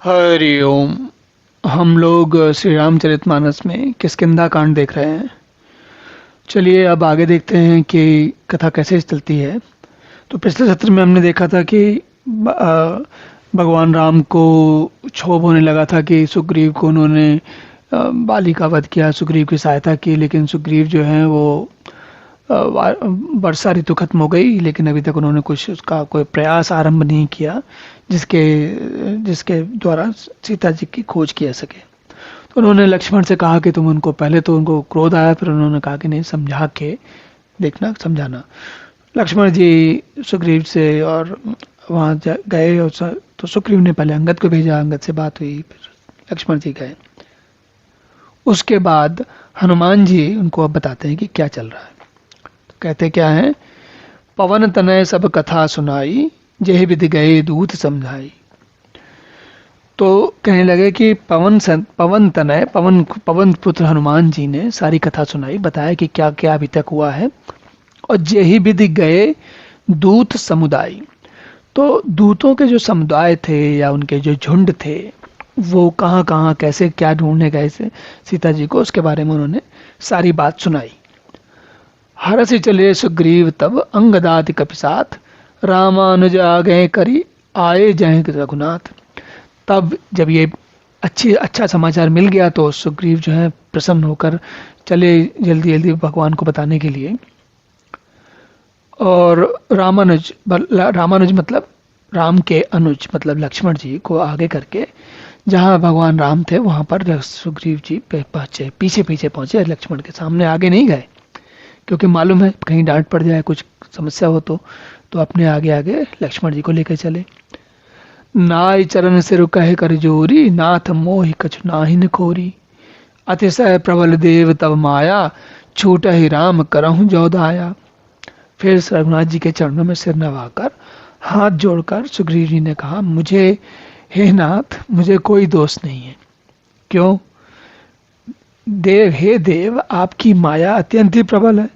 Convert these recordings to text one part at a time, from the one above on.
हरि ओम। हम लोग श्री रामचरितमानस में किष्किंधा कांड देख रहे हैं। चलिए अब आगे देखते हैं कि कथा कैसे चलती है। तो पिछले सत्र में हमने देखा था कि भगवान राम को क्षोभ होने लगा था कि सुग्रीव को उन्होंने बाली का वध किया, सुग्रीव की सहायता की, लेकिन सुग्रीव जो है वो वर्षा ऋतु खत्म हो गई लेकिन अभी तक उन्होंने कुछ उसका कोई प्रयास आरंभ नहीं किया जिसके जिसके द्वारा सीता जी की खोज किया सके। तो उन्होंने लक्ष्मण से कहा कि तुम उनको, पहले तो उनको क्रोध आया, फिर उन्होंने कहा कि नहीं, समझा के देखना, समझाना। लक्ष्मण जी सुग्रीव से और वहाँ गए और तो सुग्रीव ने पहले अंगद को भेजा, अंगद से बात हुई, फिर लक्ष्मण जी गए। उसके बाद हनुमान जी उनको अब बताते हैं कि क्या चल रहा है। तो कहते क्या है, पवन तनय सब कथा सुनाई, जेहि विधि गए दूत समझाई। तो कहने लगे कि पवन तनय, पवन पुत्र हनुमान जी ने सारी कथा सुनाई, बताया कि क्या क्या अभी तक हुआ है। और जेहि विधि गए दूत समुदाय, तो दूतों के जो समुदाय थे या उनके जो झुंड थे वो कहाँ कहाँ कैसे क्या ढूंढने गए से सीता जी को, उसके बारे में उन्होंने सारी बात सुनाई। हरसि चले सुग्रीव तब अंगदाति कपिसाथ, रामानुज आ गए करी आए जय रघुनाथ। तब जब ये अच्छा समाचार मिल गया तो सुग्रीव जो है प्रसन्न होकर चले जल्दी जल्दी भगवान को बताने के लिए। और रामानुज मतलब राम के अनुज मतलब लक्ष्मण जी को आगे करके जहाँ भगवान राम थे वहां पर सुग्रीव जी पहुंचे, पीछे पीछे पहुंचे, लक्ष्मण के सामने आगे नहीं गए क्योंकि मालूम है कहीं डांट पड़ जाए, कुछ समस्या हो तो अपने आगे आगे लक्ष्मण जी को लेकर चले। नाई चरण सिर कहे कर जोरी, नाथ मोहि कछु नाहिन खोरी। अतिशय प्रबल देव तब माया, छूट ही राम करहु जो दाया। फिर रघुनाथ जी के चरणों में सिर नवाकर हाथ जोड़कर सुग्रीव जी ने कहा, मुझे, हे नाथ, मुझे कोई दोष नहीं है। क्यों? देव, हे देव, आपकी माया अत्यंत ही प्रबल है।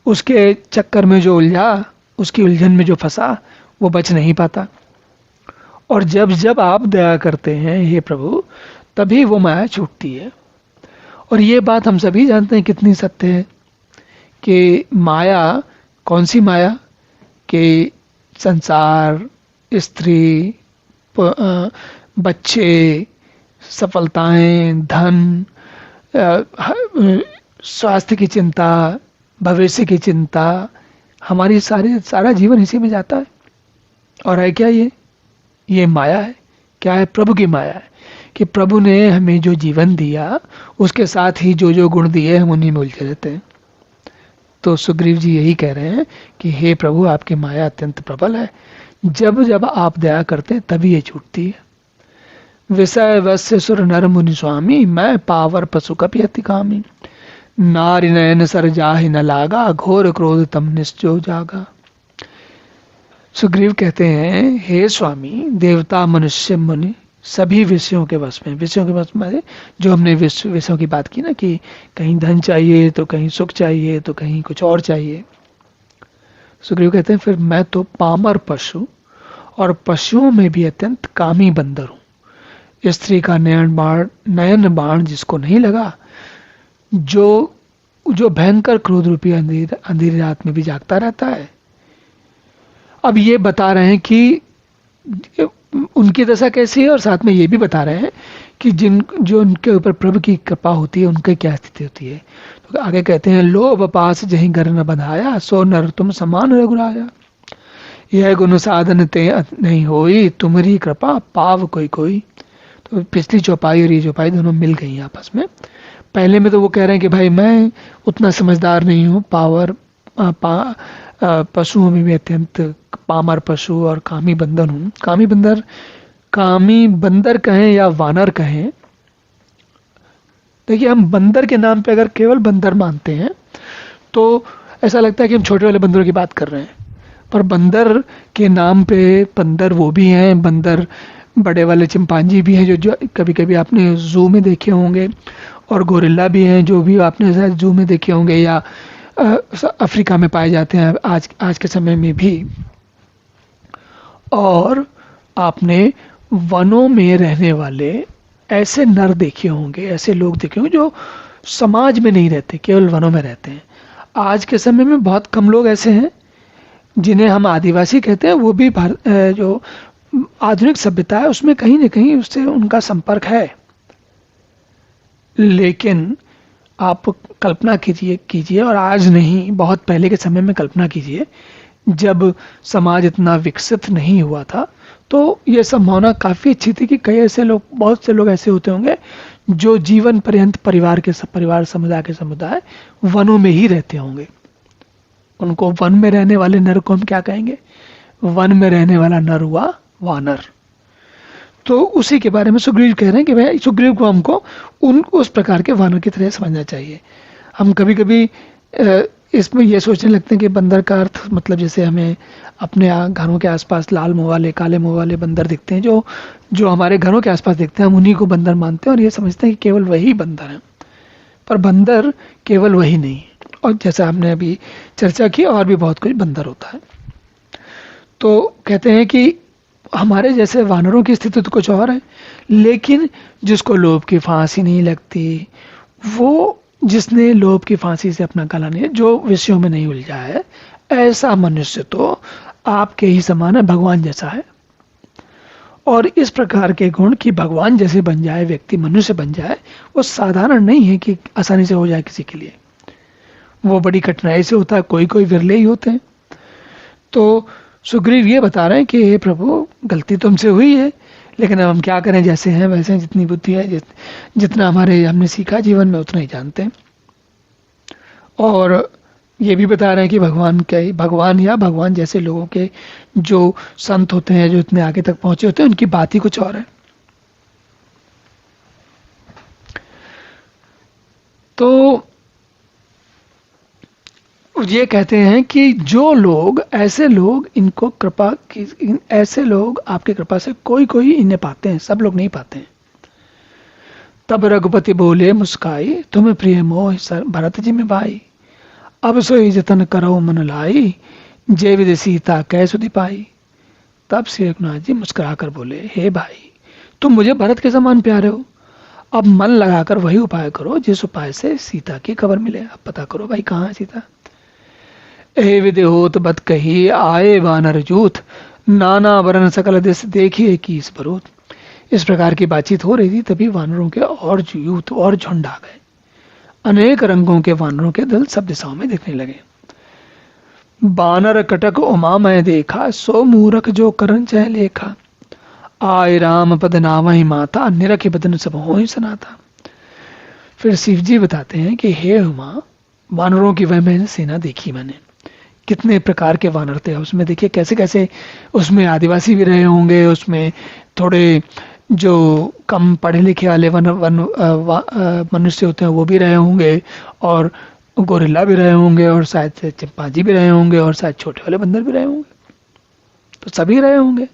उसके चक्कर में जो उलझा, उसकी उलझन में जो फंसा, वो बच नहीं पाता। और जब जब आप दया करते हैं हे प्रभु, तभी वो माया छूटती है। और ये बात हम सभी जानते हैं कितनी सत्य है कि माया, कौन सी माया? कि संसार, स्त्री, बच्चे, सफलताएं, धन, स्वास्थ्य की चिंता, भविष्य की चिंता, हमारी सारा जीवन इसी में जाता है। और है क्या ये माया है। क्या है? प्रभु की माया है कि प्रभु ने हमें जो जीवन दिया उसके साथ ही जो जो गुण दिए हम उन्हीं में उलझे रहते हैं। तो सुग्रीव जी यही कह रहे हैं कि हे प्रभु, आपकी माया अत्यंत प्रबल है, जब जब आप दया करते हैं तभी ये छूटती है। विषय वश्य सुर नर मुनि स्वामी, मैं पावर पशु कपि अति कामी। नारि नयन सर जाहि न लागा, घोर क्रोध तम निश्चो जागा। सुग्रीव कहते हैं, हे स्वामी, देवता मनुष्य मुनि सभी विषयों के वश में। विषयों के वश में जो हमने विषयों की बात की ना, कि कहीं धन चाहिए तो कहीं सुख चाहिए तो कहीं कुछ और चाहिए। सुग्रीव कहते हैं फिर मैं तो पामर पशु और पशुओं में भी अत्यंत कामी बंदर हूं। स्त्री का नयन बाण जिसको नहीं लगा, जो भयंकर क्रोध रूपी अंधेरी रात में भी जागता रहता है। अब ये बता रहे हैं कि उनकी दशा कैसी है और साथ में ये भी बता रहे हैं कि जो उनके ऊपर प्रभु की कृपा होती है उनकी क्या स्थिति होती है। तो आगे कहते हैं, लोभ पास जहीं घर न बंधाया, सो नर तुम समान रघुराया। यह गुण साधन ते नहीं होई, तुम्हारी कृपा पाव कोई कोई। तो पिछली चौपाई और ये चौपाई दोनों मिल गई आपस में। पहले में तो वो कह रहे हैं कि भाई मैं उतना समझदार नहीं हूँ, पशुओं में भी अत्यंत पामर पशु और कामी बंदर हूँ। कामी बंदर कहें या वानर कहें, देखिए हम बंदर के नाम पे अगर केवल बंदर मानते हैं तो ऐसा लगता है कि हम छोटे वाले बंदरों की बात कर रहे हैं, पर बंदर के नाम पे बंदर वो भी हैं, बंदर बड़े वाले चिंपांजी भी हैं जो कभी कभी आपने जू में देखे होंगे, और गोरिल्ला भी हैं जो भी आपने शायद जू में देखे होंगे या अफ्रीका में पाए जाते हैं आज के समय में भी। और आपने वनों में रहने वाले ऐसे नर देखे होंगे, ऐसे लोग देखे होंगे जो समाज में नहीं रहते, केवल वनों में रहते हैं। आज के समय में बहुत कम लोग ऐसे हैं जिन्हें हम आदिवासी कहते हैं, वो भी जो आधुनिक सभ्यता है उसमें कहीं न कहीं उससे उनका संपर्क है। लेकिन आप कल्पना कीजिए और आज नहीं, बहुत पहले के समय में कल्पना कीजिए, जब समाज इतना विकसित नहीं हुआ था, तो ये संभावना काफ़ी अच्छी थी कि कई ऐसे लोग, बहुत से लोग ऐसे होते होंगे जो जीवन पर्यंत परिवार समुदाय के समुदाय वनों में ही रहते होंगे। उनको वन में रहने वाले नर को हम क्या कहेंगे? वन में रहने वाला नर हुआ वानर। तो उसी के बारे में सुग्रीव कह रहे हैं कि भाई सुग्रीव को हमको उस प्रकार के वानर की तरह समझना चाहिए। हम कभी कभी इसमें ये सोचने लगते हैं कि बंदर का अर्थ मतलब जैसे हमें अपने घरों के आसपास लाल मुंह वाले, काले मुंह वाले बंदर दिखते हैं, जो हमारे घरों के आसपास दिखते हैं, हम उन्हीं को बंदर मानते हैं और ये समझते हैं कि केवल वही बंदर है। पर बंदर केवल वही नहीं है, और जैसा हमने अभी चर्चा की, और भी बहुत कुछ बंदर होता है। तो कहते हैं कि हमारे जैसे वानरों की स्थिति तो कुछ और है, लेकिन जिसको लोभ की फांसी नहीं लगती, वो जिसने लोभ की फांसी से अपना गला नहीं, जो विषयों में नहीं उलझा है, ऐसा मनुष्य तो आपके ही समान है, भगवान जैसा है। और इस प्रकार के गुण कि भगवान जैसे बन जाए, व्यक्ति मनुष्य बन जाए, वो साधारण नहीं है कि आसानी से हो जाए किसी के लिए। वो बड़ी कठिनाई से होता है, कोई कोई विरले ही होते हैं। तो सुग्रीव ये बता रहे हैं कि हे प्रभु, गलती तो हमसे हुई है, लेकिन अब हम क्या करें, जैसे हैं वैसे हैं, जितनी बुद्धि है, जितना हमने सीखा जीवन में उतना ही जानते हैं। और ये भी बता रहे हैं कि भगवान या भगवान जैसे लोगों के जो संत होते हैं, जो इतने आगे तक पहुंचे होते हैं, उनकी बात ही कुछ और है। तो ये कहते हैं कि जो लोग, ऐसे लोग, इनको कृपा की, ऐसे लोग आपकी कृपा से कोई कोई इन्हें पाते हैं, सब लोग नहीं पाते हैं। तब रघुपति बोले मुस्काई, तुम्हें प्रिय मोह भरत जी में भाई, अब सोई जतन करो मन लाई, जय विदि सीता कै सुधि पाई। तब श्री रघुनाथ जी मुस्कुरा कर बोले, हे भाई, तुम मुझे भरत के समान प्यारे हो, अब मन लगाकर वही उपाय करो जिस उपाय से सीता की खबर मिले। अब पता करो भाई कहाँ है सीता। ए विदि होत बत कही आए वानर जूथ, नाना वरन सकल दिस देखिए की स्वरूप। इस प्रकार की बातचीत हो रही थी, तभी वानरों के और यूथ और झुंड आ गए। अनेक रंगों के वानरों के दल सब दिशाओं में दिखने लगे। बानर कटक उमा मैं देखा, सो मूरख जो करन चह लेखा, आय राम पद नामहि माता, निरख बदन सब हो सनाता। फिर शिव जी बताते हैं कि हे उमा, वानरों की वह मैंने सेना देखी, मैंने कितने प्रकार के वानर थे उसमें। देखिए कैसे कैसे उसमें आदिवासी भी रहे होंगे, उसमें थोड़े जो कम पढ़े लिखे वाले मनुष्य होते हैं वो भी रहे होंगे, और गोरिल्ला भी रहे होंगे, और शायद से चिंपांजी भी रहे होंगे, और शायद छोटे वाले बंदर भी रहे होंगे, तो सभी रहे होंगे।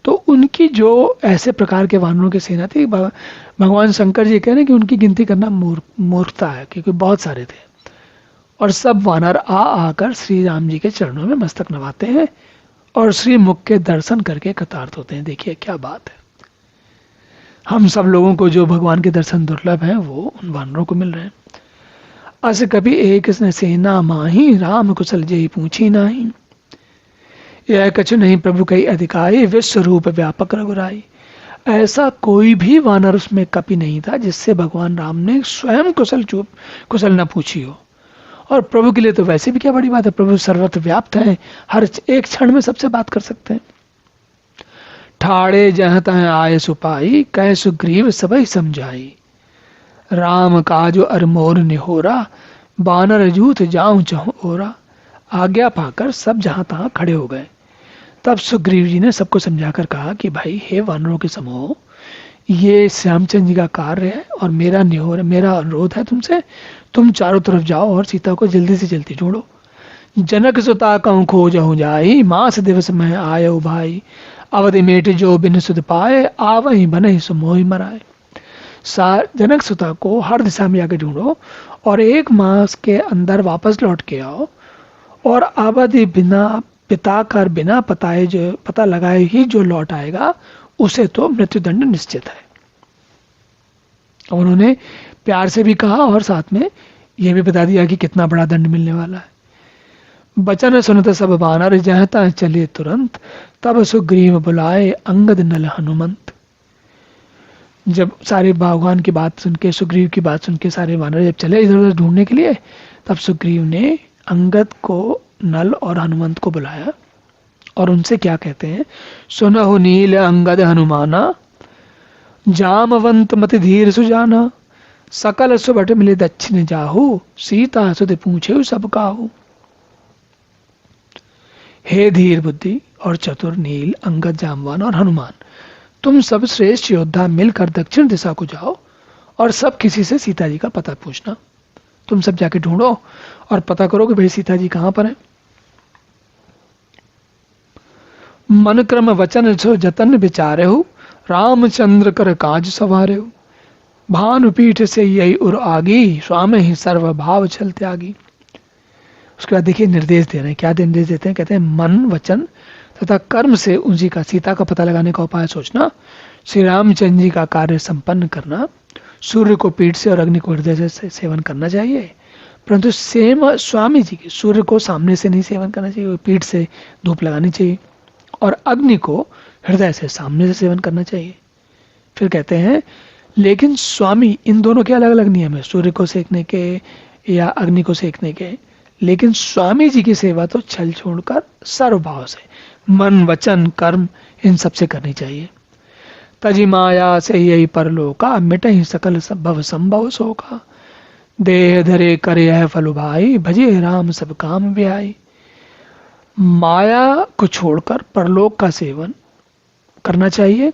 तो उनकी जो ऐसे प्रकार के वानरों की सेना थी, भगवान शंकर जी कह रहे हैं कि उनकी गिनती करना मूर्खता है, क्योंकि बहुत सारे थे। और सब वानर आकर श्री राम जी के चरणों में मस्तक नवाते हैं और श्री मुख के दर्शन करके कृतार्थ होते हैं। देखिए क्या बात है। हम सब लोगों को जो भगवान के दर्शन दुर्लभ हैं, वो उन वानरों को मिल रहे हैं। अस कभी एक सेना माही, राम कुशल जय पूछी नाही, यह कछु नहीं प्रभु कई अधिकारी, विश्व रूप व्यापक रघुराई। ऐसा कोई भी वानर उसमें कभी नहीं था जिससे भगवान राम ने स्वयं कुशल न पूछी हो। और प्रभु के लिए तो वैसे भी क्या बड़ी बात है, प्रभु सर्वत्र व्याप्त है, हर एक क्षण में सबसे बात कर सकते हैं। ठाड़े जहाँ तहाँ आए सुपाई, कह सुग्रीव सबई समझाई, राम काज अरमोर निहोरा, बानर जूथ जाऊं चहु ओरा। आज्ञा पाकर सब जहां तहां खड़े हो गए। तब सुग्रीव जी ने सबको समझाकर कहा कि भाई हे वानरों के समूह, ये श्यामचंद्र जी का कार्य है और मेरा अनुरोध है तुमसे, तुम चारों तरफ जाओ और सीता को जल्दी से जल्दी ढूंढो। जनक सुता कहूँ खोजहु जाई, मास दिवस में आयो भाई, अवधि मेट जो बिन सुध पाए, आवहि बने सुमोहि मराए। जनक सुता को हर दिशा में जाके ढूंढो और 1 मास के अंदर वापस लौट के आओ, और अवधि बिना पता लगाए ही जो लौट आएगा उसे तो मृत्युदंड निश्चित है। उन्होंने प्यार से भी कहा और साथ में यह भी बता दिया कि कितना बड़ा दंड मिलने वाला है। बचन सुनत सब वानर जहता चले तुरंत, तब सुग्रीव बुलाए अंगद नल हनुमंत। जब सारे भगवान की बात सुन के, सुग्रीव की बात सुन के सारे वानर जब चले इधर उधर ढूंढने के लिए, तब सुग्रीव ने अंगद को, नल और हनुमंत को बुलाया और उनसे क्या कहते हैं, सुनहु नील अंगद हनुमाना, जामवंत मति धीर सुजाना, सकल सुबट मिले दक्षिण जाहु, सीता सुध पूछे सब काहू। हे धीर बुद्धि और चतुर नील, अंगद, जामवान और हनुमान, तुम सब श्रेष्ठ योद्धा मिलकर दक्षिण दिशा को जाओ और सब किसी से सीता जी का पता पूछना। तुम सब जाके ढूंढो और पता करो कि भाई सीता जी कहां पर है। मन क्रम वचन सो जतन विचारे हो, रामचंद्र कर काज सवारे हो, भानुपीठ से यही उर आगी, स्वामी ही सर्व भाव छल त्यागी। उसके बाद देखिए निर्देश दे रहे हैं, क्या निर्देश देते हैं, कहते हैं मन वचन तथा कर्म से उसी का, सीता का पता लगाने का उपाय सोचना, श्री रामचंद्र जी का कार्य संपन्न करना, सूर्य को पीठ से और अग्नि को हृदय से सेवन करना चाहिए, परंतु सेम स्वामी जी के सूर्य को सामने से नहीं सेवन करना चाहिए, पीठ से धूप लगानी चाहिए, और अग्नि को हृदय से सामने से सेवन करना चाहिए। फिर कहते हैं लेकिन स्वामी, इन दोनों के अलग अलग नियम है, सूर्य को सेकने के या अग्नि को सेकने के, लेकिन स्वामी जी की सेवा तो छल छोड़कर सर्वभाव से, मन वचन कर्म इन सबसे करनी चाहिए। तजी माया से यही परलोका, मिट ही सकल भव संभव शोका, देह धरे करे है फल भाई, भजे राम सब काम व्याई। माया को छोड़कर परलोक का सेवन करना चाहिए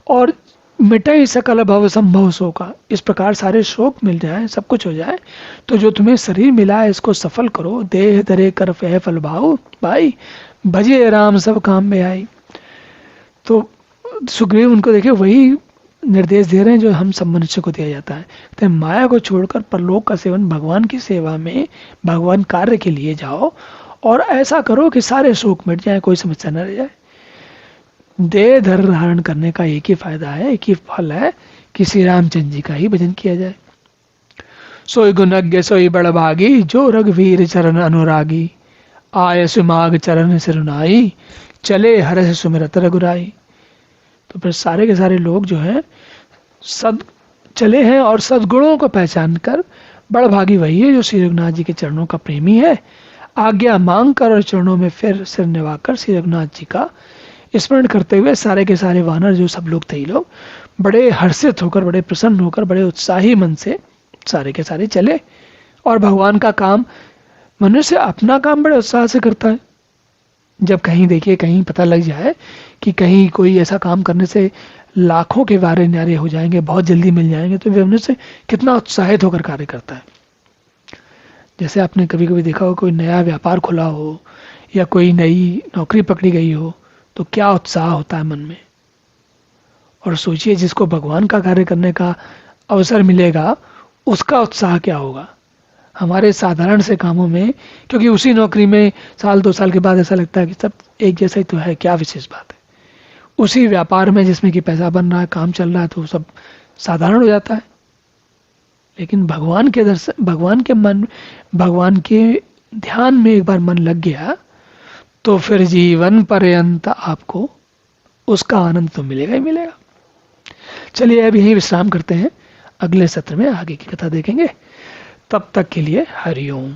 और मिटाई सकल भव संभव शोका, इस प्रकार सारे शोक मिल जाए, सब कुछ हो जाए, तो जो तुम्हें शरीर मिला है इसको सफल करो। देह धरे कर है फल भाव भाई, भजे राम सब काम में आई। तो सुग्रीव उनको देखिए वही निर्देश दे रहे हैं जो हम सब मनुष्य को दिया जाता है, तो माया को छोड़कर परलोक का सेवन, भगवान की सेवा में, भगवान कार्य के लिए जाओ और ऐसा करो कि सारे शोक मिट जाए, कोई समस्या न रह जाए। देह धर धारण करने का एक ही फायदा है, एक ही फल है कि श्री रामचंद्र जी का ही भजन किया जाए। सोई गुणज्ञ सोई बड़भागी, जो रघुवीर चरण अनुरागी, आय सुमाग चरण सिरुनाई, चले हरष सुमिरत रघुराई। तो फिर सारे के सारे लोग जो है सद चले हैं और सदगुणों को पहचान कर, बड़भागी वही है जो श्री रघुनाथ जी के चरणों का प्रेमी है, आज्ञा मांग कर और चरणों में फिर सिर निवाकर श्री रघुनाथ जी का स्मरण करते हुए सारे के सारे वानर जो सब लोग थे, ये लोग बड़े हर्षित होकर, बड़े प्रसन्न होकर, बड़े उत्साही मन से सारे के सारे चले। और भगवान का काम, मनुष्य अपना काम बड़े उत्साह से करता है। जब कहीं देखिए, कहीं पता लग जाए कि कहीं कोई ऐसा काम करने से लाखों के वारे न्यारे हो जाएंगे, बहुत जल्दी मिल जाएंगे, तो वे मनुष्य कितना उत्साहित होकर कार्य करता है। जैसे आपने कभी कभी देखा हो, कोई नया व्यापार खुला हो या कोई नई नौकरी पकड़ी गई हो, तो क्या उत्साह होता है मन में। और सोचिए जिसको भगवान का कार्य करने का अवसर मिलेगा, उसका उत्साह क्या होगा। हमारे साधारण से कामों में, क्योंकि उसी नौकरी में साल 2 साल के बाद ऐसा लगता है कि सब एक जैसा ही तो है, क्या विशेष बात है। उसी व्यापार में जिसमें कि पैसा बन रहा है, काम चल रहा है, तो सब साधारण हो जाता है। लेकिन भगवान के दर्शन, भगवान के मन, भगवान के ध्यान में एक बार मन लग गया, तो फिर जीवन पर्यंत आपको उसका आनंद तो मिलेगा ही मिलेगा। चलिए अब यहीं विश्राम करते हैं, अगले सत्र में आगे की कथा देखेंगे। तब तक के लिए हरिओम।